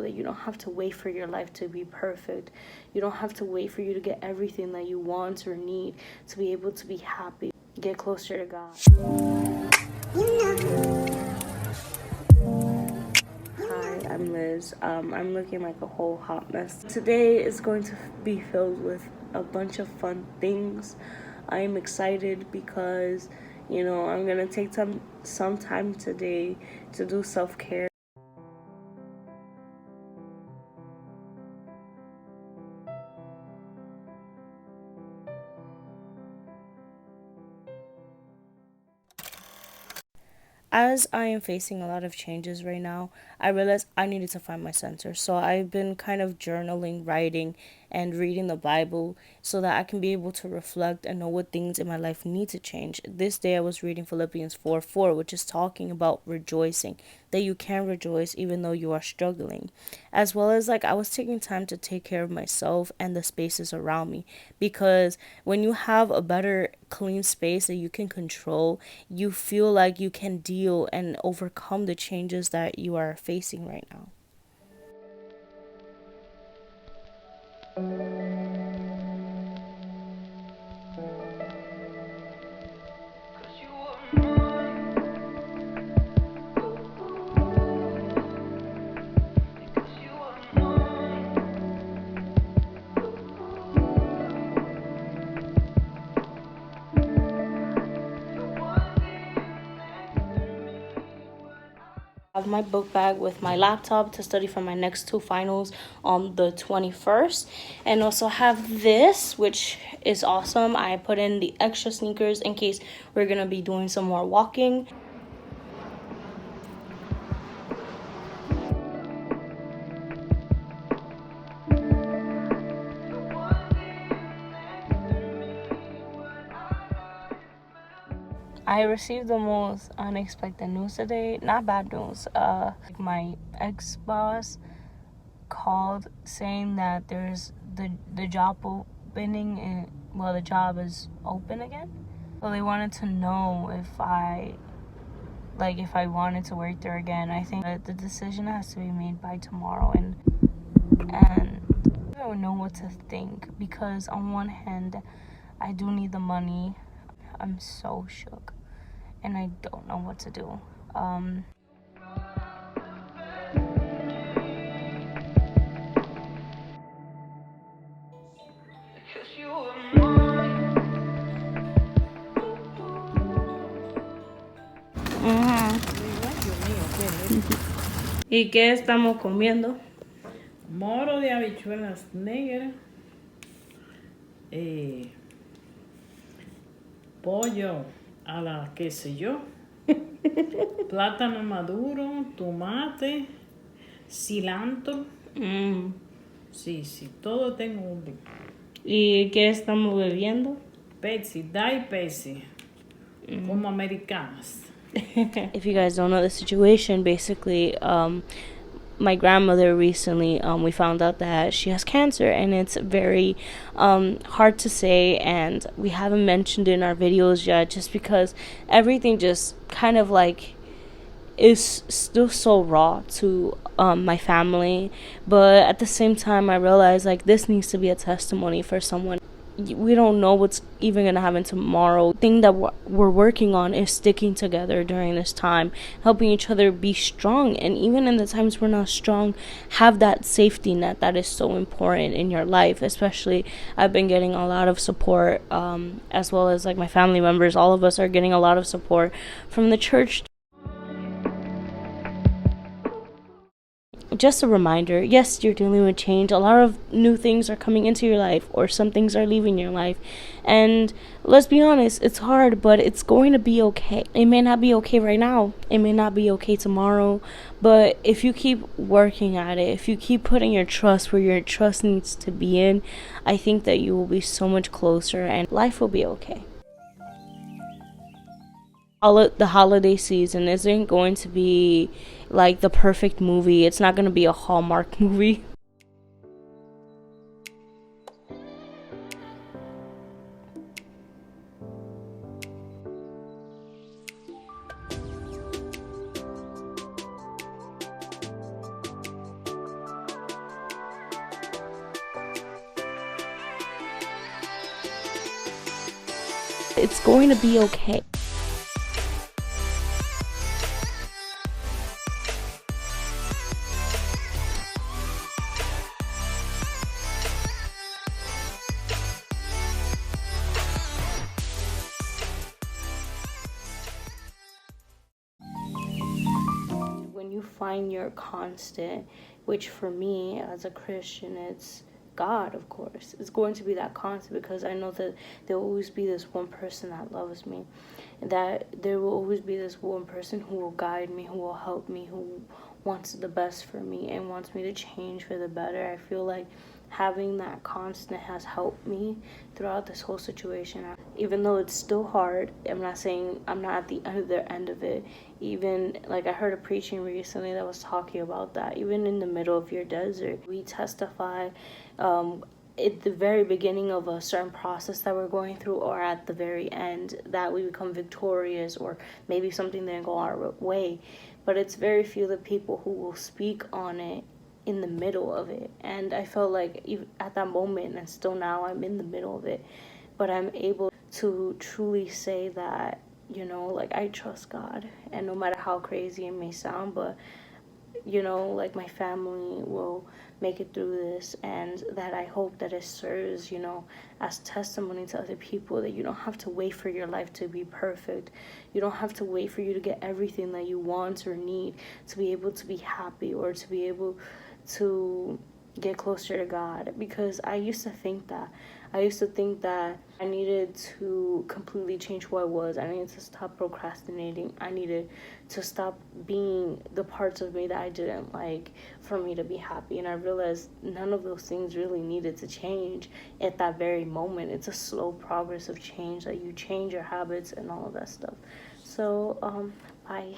that you don't have to wait for your life to be perfect. You don't have to wait for you to get everything that you want or need to be able to be happy. Get closer to God. Hi, I'm Liz. I'm looking like a whole hot mess. Today is going to be filled with a bunch of fun things. I am excited because, I'm gonna take some time today to do self-care. As I am facing a lot of changes right now, I realized I needed to find my center. So I've been kind of journaling, writing, and reading the Bible so that I can be able to reflect and know what things in my life need to change. This day I was reading Philippians 4:4, which is talking about rejoicing, that you can rejoice even though you are struggling. As well as I was taking time to take care of myself and the spaces around me, because when you have a better clean space that you can control, you feel like you can deal and overcome the changes that you are facing right now. I have my book bag with my laptop to study for my next two finals on the 21st, and also have this, which is awesome. I put in the extra sneakers in case we're gonna be doing some more walking. I received the most unexpected news today. Not bad news. My ex-boss called saying that there's the job opening and the job is open again. So they wanted to know if I wanted to work there again. I think that the decision has to be made by tomorrow, and I don't know what to think, because on one hand I do need the money. I'm so shook and I don't know what to do. ¿Y qué estamos comiendo? Moro de habichuelas negras, pollo a la qué sé yo, plátano maduro, tomate, cilantro. Sí, todo tengo un ¿Y qué estamos bebiendo? Pepsi, Diet Pepsi, como americanas. If you guys don't know the situation, basically, my grandmother recently, we found out that she has cancer, and it's very hard to say, and we haven't mentioned it in our videos yet, just because everything just kind of is still so raw to my family. But at the same time, I realize this needs to be a testimony for someone. We don't know what's even gonna happen tomorrow. The thing that we're working on is sticking together during this time, helping each other be strong, and even in the times we're not strong, have that safety net that is so important in your life. Especially, I've been getting a lot of support, as well as my family members. All of us are getting a lot of support from the church. Just a reminder, yes, you're dealing with change. A lot of new things are coming into your life, or some things are leaving your life. And let's be honest, it's hard, but it's going to be okay. It may not be okay right now. It may not be okay tomorrow. But if you keep working at it, if you keep putting your trust where your trust needs to be in, I think that you will be so much closer and life will be okay. The holiday season isn't going to be the perfect movie. It's not going to be a Hallmark movie. It's going to be okay. When you find your constant, which for me as a Christian, it's God, of course. It's going to be that constant because I know that there will always be this one person that loves me, that there will always be this one person who will guide me, who will help me, who wants the best for me and wants me to change for the better. I feel like having that constant has helped me throughout this whole situation. Even though it's still hard, I'm not saying I'm not at the end of it. Even like I heard a preaching recently that was talking about that. Even in the middle of your desert, we testify at the very beginning of a certain process that we're going through, or at the very end, that we become victorious, or maybe something didn't go our way. But it's very few the people who will speak on it in the middle of it. And I felt like even at that moment, and still now, I'm in the middle of it, but I'm able to truly say that, like, I trust God. And no matter how crazy it may sound, but like, my family will make it through this, and that I hope that it serves, as testimony to other people, that you don't have to wait for your life to be perfect. You don't have to wait for you to get everything that you want or need to be able to be happy, or to be able to get closer to God. Because I used to think that I needed to completely change who I was. I needed to stop procrastinating. I needed to stop being the parts of me that I didn't like for me to be happy. And I realized none of those things really needed to change at that very moment. It's a slow progress of change, that you change your habits and all of that stuff. So, bye.